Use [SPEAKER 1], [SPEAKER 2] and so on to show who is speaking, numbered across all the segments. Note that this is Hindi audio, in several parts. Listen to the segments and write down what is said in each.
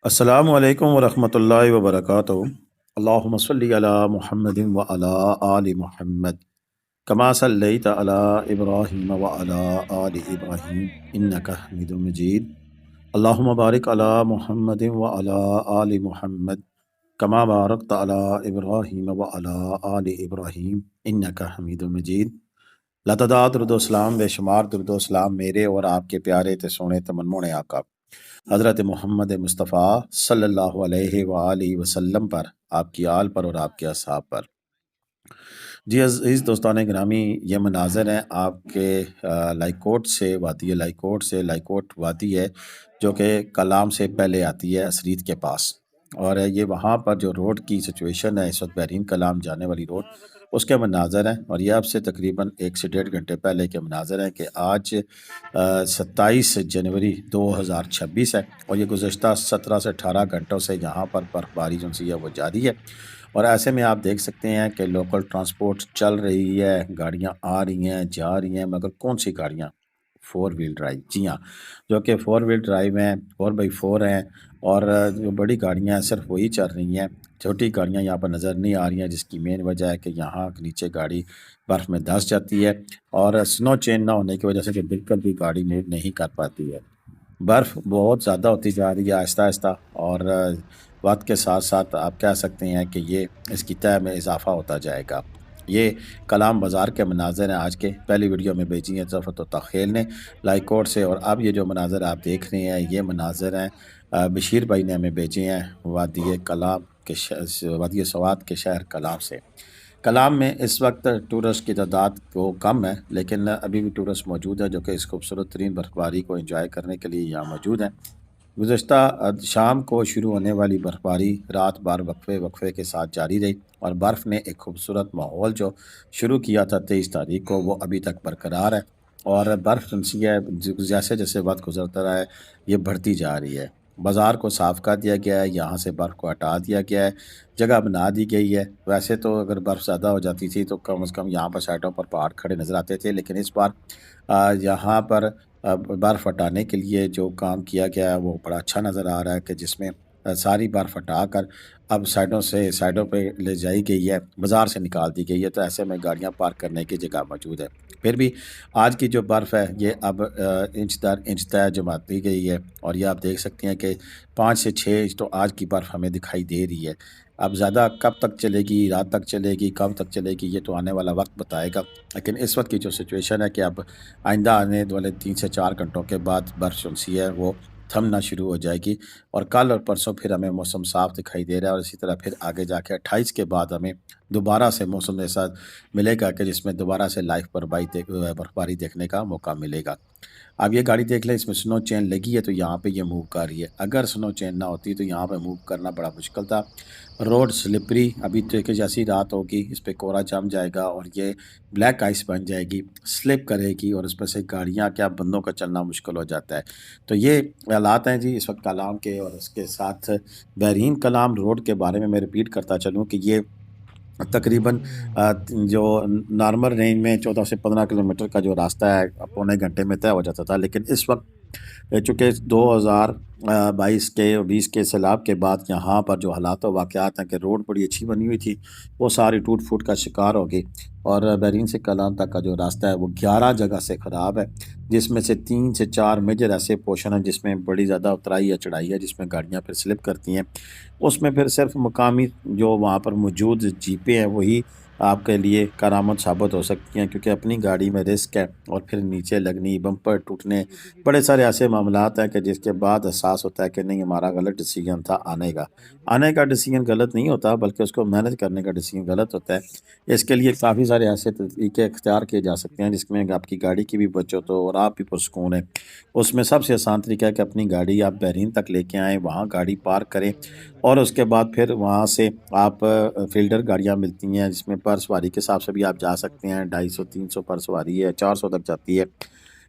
[SPEAKER 1] अस्सलामु अलैकुम वरहमतुल्लाहि वबरकातुहू। अल्लाहुम्मा सल्लि अला मुहम्मदिन व अला आलि मुहम्मद कमा सल्लैता अला इब्राहीम व अला आलि इब्राहीम इन्नका हमीदुम मजीद। अल्लाहुम्मा बारिक अला मुहम्मदिन व अला आलि मुहम्मद कमा बारकता अला इब्राहीम व अला आलि इब्राहीम इन्नका हमीदुम मजीद। लतदात दुरुदोसलाम बेशुमार दुरुदोसलाम मेरे और आपके प्यारे ते सोने ते मनमोने आका हज़रत मोहम्मद मुस्तफ़ा सल्लल्लाहु अलैहि वालैहि वसल्लम पर, आपकी आल पर और आपके असहाब पर। जी अज़ीज़ दोस्तान गिरामी, ये मनाज़र हैं आपके लाइकोट से वादी लाइकोट से। लाइकोट वादी है जो कि कलाम से पहले आती है असरीत के पास, और ये वहाँ पर जो रोड की सिचुएशन है इस वक्त बहरीन कलाम जाने वाली रोड, उसके मनाज़र हैं। और ये अब से तकरीबन 1 से 1.5 घंटे पहले के मनाज़र हैं कि आज 27 जनवरी 2026 है, और ये गुज़श्ता 17 से 18 घंटों से यहाँ पर बर्फ़बारी जो सी है वो जारी है। और ऐसे में आप देख सकते हैं कि लोकल ट्रांसपोर्ट चल रही है, गाड़ियाँ आ रही हैं, जा रही हैं, मगर कौन सी गाड़ियाँ? 4 व्हील ड्राइव, जी हाँ, जो कि 4 व्हील ड्राइव हैं, 4x4 हैं। और जो बड़ी गाड़ियाँ हैं सिर्फ वही चल रही हैं, छोटी गाड़ियाँ यहाँ पर नज़र नहीं आ रही हैं, जिसकी मेन वजह है कि यहाँ नीचे गाड़ी बर्फ़ में धंस जाती है, और स्नो चेन ना होने की वजह से कि बिल्कुल भी गाड़ी मूव नहीं कर पाती है। बर्फ़ बहुत ज़्यादा होती जा रही है आहिस्ता-आहिस्ता, और वक़्त के साथ-साथ आप कह सकते हैं कि ये इसकी तह में इज़ाफ़ा होता जाएगा। ये कलाम बाज़ार के मनाज़र हैं आज के, पहली वीडियो में भेजी हैं ज़फ़रत तख़ेल ने लाइकोट से, और अब ये जो मनाज़र आप देख रहे हैं ये मनाज़र हैं बशीर भाई ने हमें भेजे हैं वादी कलाम के वादी सवात के शहर कलाम से। कलाम में इस वक्त टूरिस्ट की तादाद तो कम है, लेकिन अभी भी टूरिस्ट मौजूद है जो कि इस खूबसूरत तरीन बर्फ़बारी को एंजॉय करने के लिए यहाँ मौजूद हैं। गुज़श्ता शाम को शुरू होने वाली बर्फ़बारी रात भर वक्फे वक्फे के साथ जारी रही, और बर्फ़ ने एक खूबसूरत माहौल जो शुरू किया था 23 तारीख को, वो अभी तक बरकरार है। और बर्फ़ सी है जैसे जैसे वक्त गुजरता रहा है ये बढ़ती जा रही है। बाज़ार को साफ़ कर दिया गया है, यहाँ से बर्फ़ को हटा दिया गया है, जगह बना दी गई है। वैसे तो अगर बर्फ़ ज़्यादा हो जाती थी तो कम से कम यहाँ पर साइडों पर पहाड़ खड़े नज़र आते थे, लेकिन इस बार यहाँ पर बर्फ़ हटाने के लिए जो काम किया गया है वो बड़ा अच्छा नज़र आ रहा है कि जिसमें सारी बर्फ़ हटाकर अब साइडों पे ले जाई गई है, बाज़ार से निकाल दी गई है, तो ऐसे में गाड़ियाँ पार्क करने की जगह मौजूद है। फिर भी आज की जो बर्फ़ है ये अब इंच दर इंच तय जमा दी गई है, और ये आप देख सकते हैं कि 5 से 6 इंच तो आज की बर्फ़ हमें दिखाई दे रही है। अब ज़्यादा कब तक चलेगी, रात तक चलेगी, कब तक चलेगी, ये तो आने वाला वक्त बताएगा। लेकिन इस वक्त की जो सिचुएशन है कि अब आइंदा आने वाले 3 से 4 घंटों के बाद बर्फ़ जो सी है वो थमना शुरू हो जाएगी, और कल और परसों फिर हमें मौसम साफ़ दिखाई दे रहा है, और इसी तरह फिर आगे जाके 28 के बाद हमें दोबारा से मौसम ऐसा मिलेगा कि जिसमें दोबारा से लाइव बर्फबारी देखने का मौका मिलेगा। अब ये गाड़ी देख लें, इसमें स्नो चेन लगी है तो यहाँ पे ये मूव कर रही है। अगर स्नो चेन ना होती तो यहाँ पे मूव करना बड़ा मुश्किल था। रोड स्लिपरी, अभी तो कि जैसी रात होगी इस पे कोहरा जम जाएगा और ये ब्लैक आइस बन जाएगी, स्लिप करेगी, और उसमें से गाड़ियाँ क्या बंदों का चलना मुश्किल हो जाता है। तो ये हालात हैं जी इस वक्त कलाम के, और इसके साथ बहरीन कलाम रोड के बारे में मैं रिपीट करता चलूँ कि ये तकरीबन जो नॉर्मल रेंज में 14 से 15 किलोमीटर का जो रास्ता है पौने घंटे में तय हो जाता था, लेकिन इस वक्त चूँकि 2022 के और 20 के सैलाब के बाद यहाँ पर जो हालात व वाक़यात हैं कि रोड बड़ी अच्छी बनी हुई थी, वो सारी टूट-फूट का शिकार हो गई, और बहरीन से कलाम तक का जो रास्ता है वो 11 जगह से ख़राब है, जिसमें से 3 से 4 मेजर ऐसे पोर्शन हैं जिसमें बड़ी ज़्यादा उतराई या चढ़ाई है, जिसमें गाड़ियाँ फिर स्लिप करती हैं। उसमें फिर सिर्फ मकामी जो वहाँ पर मौजूद जीपें हैं वही आपके लिए करामत साबित हो सकती हैं, क्योंकि अपनी गाड़ी में रिस्क है, और फिर नीचे लगनी, बम्पर टूटने, बड़े सारे ऐसे मामलात हैं कि जिसके बाद एहसास होता है कि नहीं हमारा गलत डिसीजन था आने का। आने का डिसीजन गलत नहीं होता, बल्कि उसको मैनेज करने का डिसीजन गलत होता है। इसके लिए काफ़ी सारे ऐसे तरीके इख्तियार किए जा सकते हैं जिसमें आपकी गाड़ी की भी बचत हो और आप भी पुरसकून हैं। उसमें सबसे आसान तरीका है कि अपनी गाड़ी आप बहरीन तक लेके आएँ, वहाँ गाड़ी पार्क करें, और उसके बाद फिर वहाँ से आप फ़ील्डर गाड़ियाँ मिलती हैं जिसमें पर सवारी के हिसाब से भी आप जा सकते हैं, 250-300 पर सवारी है, 400 तक जाती है।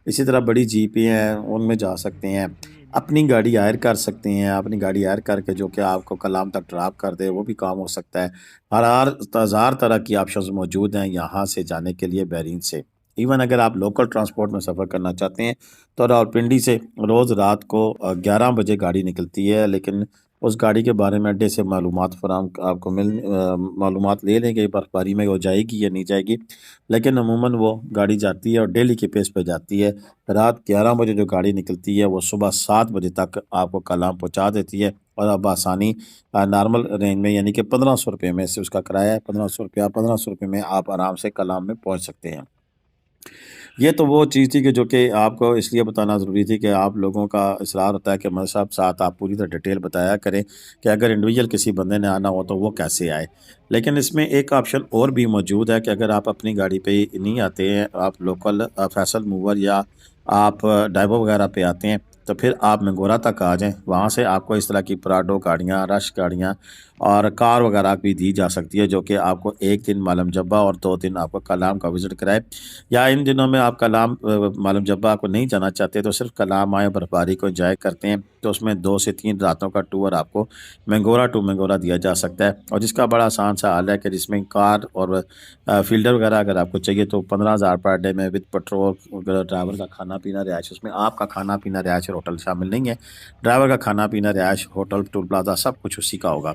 [SPEAKER 1] इसी तरह बड़ी जीपें हैं उनमें जा सकते हैं। अपनी गाड़ी हायर कर सकते हैं, अपनी गाड़ी हायर करके जो कि आपको कलाम तक ड्रॉप कर दे, वो भी काम हो सकता है। हज़ार तरह की ऑप्शंस मौजूद हैं यहाँ से जाने के लिए बहरीन से। इवन अगर आप लोकल ट्रांसपोर्ट में सफ़र करना चाहते हैं तो रावलपिंडी से रोज़ रात को 11 बजे गाड़ी निकलती है, लेकिन उस गाड़ी के बारे में अड्डे से मालूमात फराम आपको मालूमात ले लेंगे बर्फ़बारी में वो जाएगी या नहीं जाएगी। लेकिन अमूमन वो गाड़ी जाती है और डेली के पेस पे जाती है। रात 11 बजे जो गाड़ी निकलती है वो सुबह 7 बजे तक आपको कलाम पहुँचा देती है, और अब आसानी नॉर्मल रेंज में यानी कि 1500 रुपये में से उसका किराया है, 1500 रुपये में आप आराम से कलाम में पहुँच सकते हैं। ये तो वो चीज़ थी कि जो कि आपको इसलिए बताना ज़रूरी थी कि आप लोगों का इसरार होता है कि हमारे साथ आप पूरी तरह डिटेल बताया करें कि अगर इंडिविजुअल किसी बंदे ने आना हो तो वो कैसे आए। लेकिन इसमें एक ऑप्शन और भी मौजूद है कि अगर आप अपनी गाड़ी पे नहीं आते हैं, आप लोकल फैसल मूवर या आप ड्राइवर वगैरह पे आते हैं, तो फिर आप मंगोरा तक आ जाएँ। वहाँ से आपको इस तरह की पराडो गाड़ियाँ, रश गाड़ियाँ और कार वगैरह भी दी जा सकती है, जो कि आपको 1 दिन मालम जब्बा और 2 दिन आपको कलाम का विज़िट कराए। या इन दिनों में आप कलाम मालूम जब्बा को नहीं जाना चाहते तो सिर्फ कलाम आए बर्फबारी को एंजॉय करते हैं, तो उसमें 2 से 3 रातों का टूर आपको मंगोरा टू मंगोरा दिया जा सकता है, और जिसका बड़ा आसान सा हाल है कि जिसमें कार और फील्डर वगैरह अगर आपको चाहिए तो 15,000 पर डे में विद पेट्रोल, अगर ड्राइवर का खाना पीना रिहाइश, उसमें आपका खाना पीना रिहाइश और होटल शामिल नहीं है। ड्राइवर का खाना पीना रिहाइश होटल टूल प्लाजा सब कुछ उसी का होगा।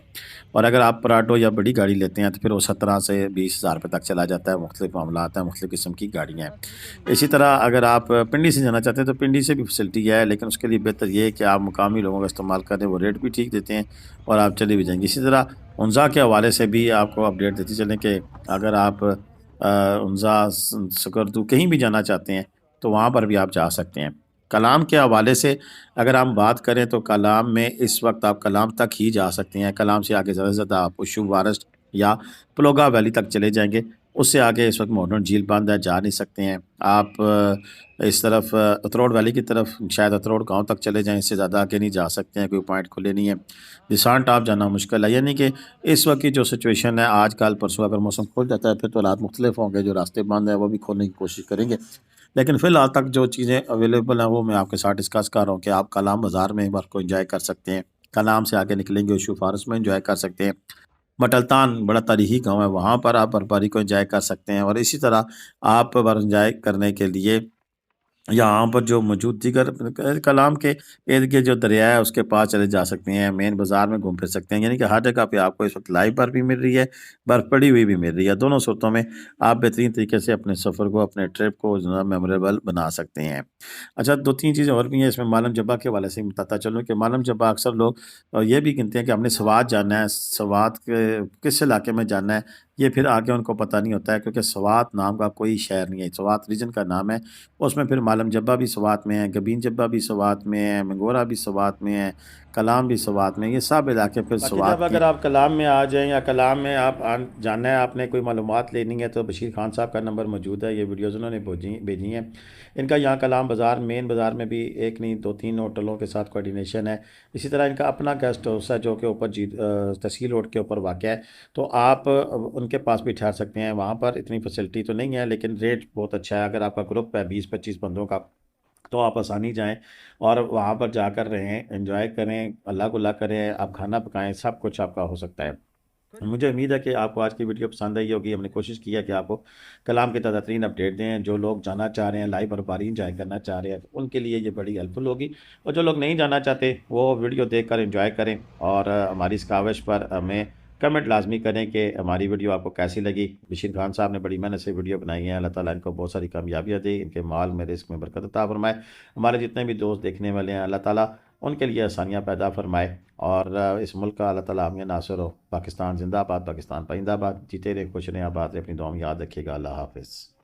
[SPEAKER 1] और अगर आप पराडो या बड़ी गाड़ी लेते हैं तो फिर वो 17 से 20,000 रुपये तक चला जाता है। मुख्तलिफ मामला आता है, मुख्तलिफ किस्म की गाड़ियाँ हैं। इसी तरह अगर आप पिंडी से जाना चाहते हैं तो पिंडी से भी फैसिलिटी है, लेकिन उसके लिए बेहतर ये है कि आप मुकामी लोगों का इस्तेमाल करें, वो रेट भी ठीक देते हैं और आप चले भी जाएंगे। इसी तरह उनजा के हवाले से भी आपको अपडेट देते चलें कि अगर आप उनजा सकरदू कहीं भी जाना चाहते हैं तो वहाँ पर भी आप जा सकते हैं। कलाम के हवाले से अगर हम बात करें तो कलाम में इस वक्त आप कलाम तक ही जा सकते हैं। कलाम से आगे ज़्यादा से ज़्यादा आप उशू वारस्ट या प्लोगा वैली तक चले जाएंगे। उससे आगे इस वक्त मॉडर्न झील बंद है, जा नहीं सकते हैं। आप इस तरफ अतरोड़ वैली की तरफ शायद अतरोड़ गांव तक चले जाएं, इससे ज़्यादा आगे नहीं जा सकते हैं, कोई पॉइंट खुले नहीं है। दिसान टॉप जाना मुश्किल है, यानी कि इस वक्त की जो सिचुएशन है, आज कल परसों अगर मौसम खुल जाता है फिर तो हालात मुख्तलिफ होंगे, जो रास्ते बंद हैं वो भी खोलने की कोशिश करेंगे। लेकिन फ़िलहाल तक जो चीज़ें अवेलेबल हैं वो मैं आपके साथ डिस्कस कर रहा हूँ कि आप कलाम बाज़ार में वर्क को एंजॉय कर सकते हैं। कलाम से आगे निकलेंगे उशू फॉरेस्ट में एंजॉय कर सकते हैं। मटलतान बड़ा तारीखी गाँव है, वहाँ पर आप बर्फबारी को एंजॉय कर सकते हैं, और इसी तरह आप बर एंजॉय करने के लिए यहाँ पर जो मौजूद दीगर कलाम के इर्द-गिर्द जो दरिया है उसके पास चले जा सकते हैं, मेन बाज़ार में घूम फिर सकते हैं, यानी कि हर जगह पे आपको इस वक्त लाइव बर्फ़ भी मिल रही है, बर्फ़ पड़ी हुई भी मिल रही है। दोनों सूरतों में आप बेहतरीन तरीके से अपने सफ़र को, अपने ट्रिप को जो है मेमोरेबल बना सकते हैं। अच्छा, 2-3 चीज़ें और भी हैं इसमें मालम जब्बा के हवाले से बताता चलूँ कि मालम जब्बा अक्सर लोग ये भी गिनते हैं कि हमने स्वात जाना है, स्वात के किस इलाके में जाना है, ये फिर आगे उनको पता नहीं होता है, क्योंकि स्वात नाम का कोई शहर नहीं है, स्वात रीजन का नाम है। उसमें फिर मालम जब्बा भी स्वात में है, गबीन जब्बा भी स्वात में है, मंगोरा भी स्वात में है, कलाम भी स्वात में है, ये सब इलाके फिर बाकी स्वात जब के। अगर आप कलाम में आ जाएँ या कलाम में आप जानना है, आपने कोई मालूमात लेनी है, तो बशीर खान साहब का नंबर मौजूद है, ये वीडियोज़ उन्होंने भेजी हैं। इनका यहाँ कलाम बाज़ार, मेन बाज़ार में भी एक नहीं 2-3 होटलों के साथ कोऑर्डिनेशन है। इसी तरह इनका अपना गेस्ट हाउस है जो कि ऊपर तहसील रोड के ऊपर वाक़ है, तो आप उनके पास भी ठहर सकते हैं। वहाँ पर इतनी फैसिलिटी तो नहीं है, लेकिन रेट बहुत अच्छा है। अगर आपका ग्रुप है 20-25 बंदों का, तो आप आसानी जाएँ और वहाँ पर जाकर रहें, एंजॉय करें, अल्लाह गुल्ला करें, आप खाना पकाएँ, सब कुछ आपका हो सकता है। मुझे उम्मीद है कि आपको आज की वीडियो पसंद आई होगी। हमने कोशिश की है कि आपको कलाम के ताज़ा तरीन अपडेट दें। जो लोग जाना चाह रहे हैं, लाइव बर्फबारी एंजॉय करना चाह रहे हैं, तो उनके लिए ये बड़ी हेल्पफुल होगी, और जो लोग नहीं जाना चाहते वो वीडियो देखकर एंजॉय करें, और हमारी इस काविश पर हमें कमेंट लाजमी करें कि हमारी वीडियो आपको कैसी लगी। बशीर खान साहब ने बड़ी मेहनत से वीडियो बनाई है। अल्लाह ताला इनको बहुत सारी कामयाबियाँ दे, इनके माल में, रिस्क में बरकत अता फरमाए। हमारे जितने भी दोस्त देखने वाले हैं, अल्लाह ताला उनके लिए आसानियाँ पैदा फरमाए, और इस मुल्क का अल्लाह ताला आमिर नासिर हो। पाकिस्तान जिंदाबाद, पाकिस्तान पाइंदाबाद। जीते रहे, खुश रहें, आबाद रहे, अपनी दुआ में याद रखिएगा। अल्लाह हाफिज़।